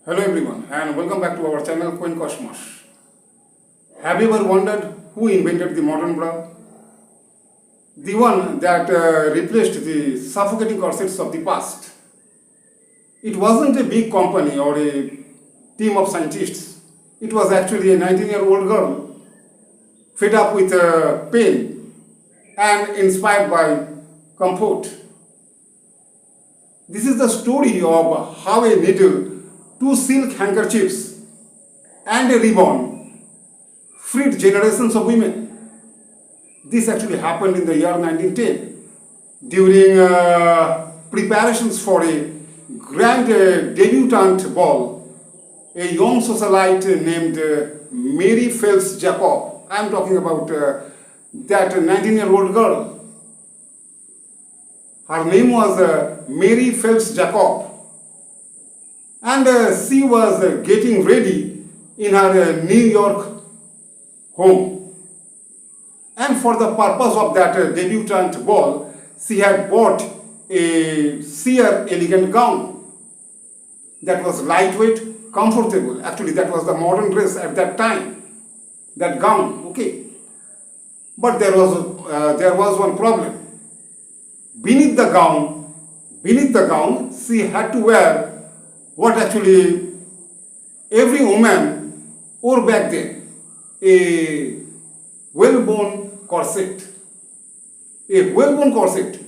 Hello everyone and welcome back to our channel Quaint. Have you ever wondered who invented the modern bra? The one that replaced the suffocating corsets of the past. It wasn't a big company or a team of scientists. It was actually a 19-year-old girl fed up with pain and inspired by comfort. This is the story of how a needle, two silk handkerchiefs and a ribbon freed generations of women. This actually happened in the year 1910 during preparations for a grand debutante ball. A young socialite named Mary Phelps Jacob. I am talking about that 19-year-old girl. Her name was Mary Phelps Jacob. And she was getting ready in her New York home. And for the purpose of that debutante ball, she had bought a sheer elegant gown that was lightweight, comfortable. Actually, that was the modern dress at that time, that gown, okay. But there was one problem. Beneath the gown, she had to wear what actually every woman wore back then, a well-worn corset. A well-worn corset.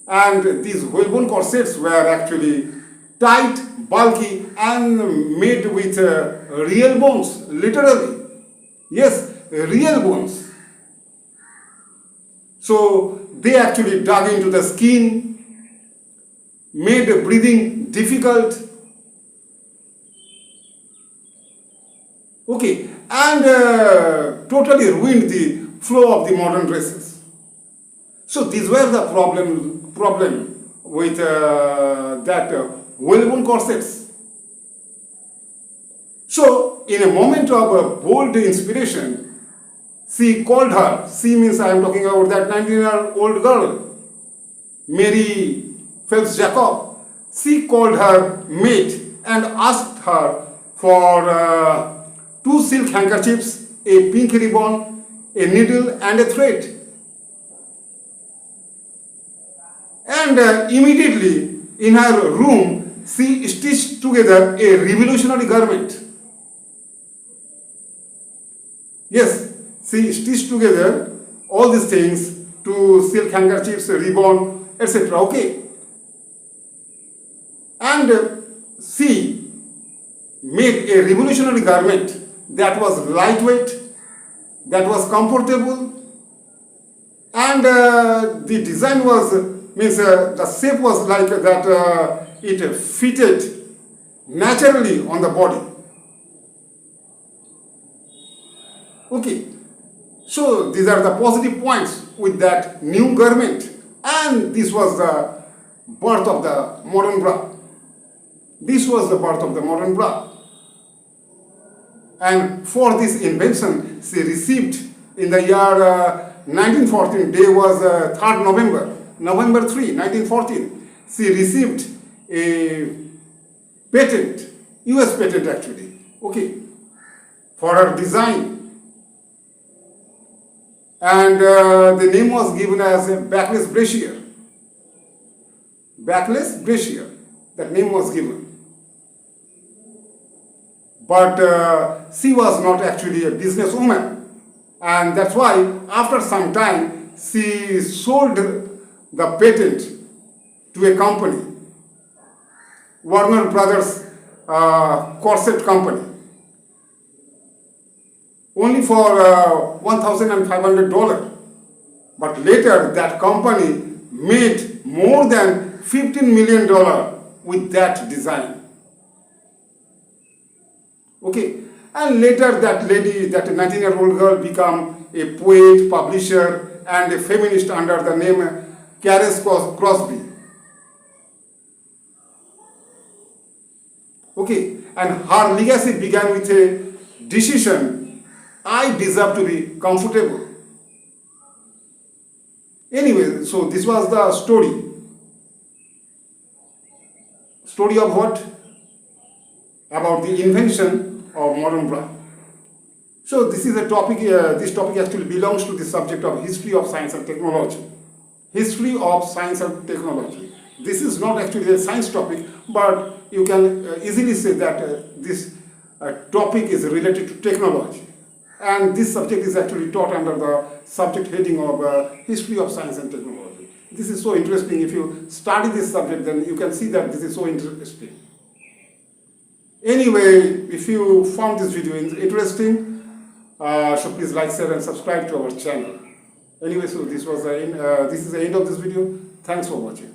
And these well-worn corsets were actually tight, bulky and made with real bones, literally. Yes, real bones. So they actually dug into the skin, made breathing difficult. Okay, and totally ruined the flow of the modern dresses. So these were the problem with that well-worn corsets. So in a moment of bold inspiration, she called her, she means I am talking about that 19-year-old girl, Mary Phelps Jacob. She called her mate and asked her for two silk handkerchiefs, a pink ribbon, a needle and a thread. And immediately in her room, she stitched together a revolutionary garment. Yes, she stitched together all these things, two silk handkerchiefs, a ribbon, etc. Okay. And she made a revolutionary garment that was lightweight, that was comfortable, and the design was, the shape was like that it fitted naturally on the body. Okay, so these are the positive points with that new garment, and this was the birth of the modern bra. This was the birth of the modern bra. And for this invention, she received in the year 1914, day was 3rd November 3, 1914. She received a patent, US patent actually, okay, for her design. And the name was given as Backless Brassiere. Backless Brassiere, that name was given. But she was not actually a businesswoman, and that's why after some time she sold the patent to a company, Warner Brothers Corset company, only for $1,500. But later that company made more than $15 million with that design. Okay, and later that lady, that 19-year-old girl, became a poet, publisher, and a feminist under the name Caresse Crosby. Okay, and her legacy began with a decision: I deserve to be comfortable. Anyway, so this was the story. Story of what? about the invention of modern bra. So this is a topic, this topic actually belongs to the subject of history of science and technology. History of science and technology. This is not actually a science topic, but you can easily say that this topic is related to technology. And this subject is actually taught under the subject heading of history of science and technology. This is so interesting. If you study this subject, then you can see that this is so interesting. Anyway, if you found this video interesting, so please like, share and subscribe to our channel. Anyway, so this is the end of this video. Thanks for watching.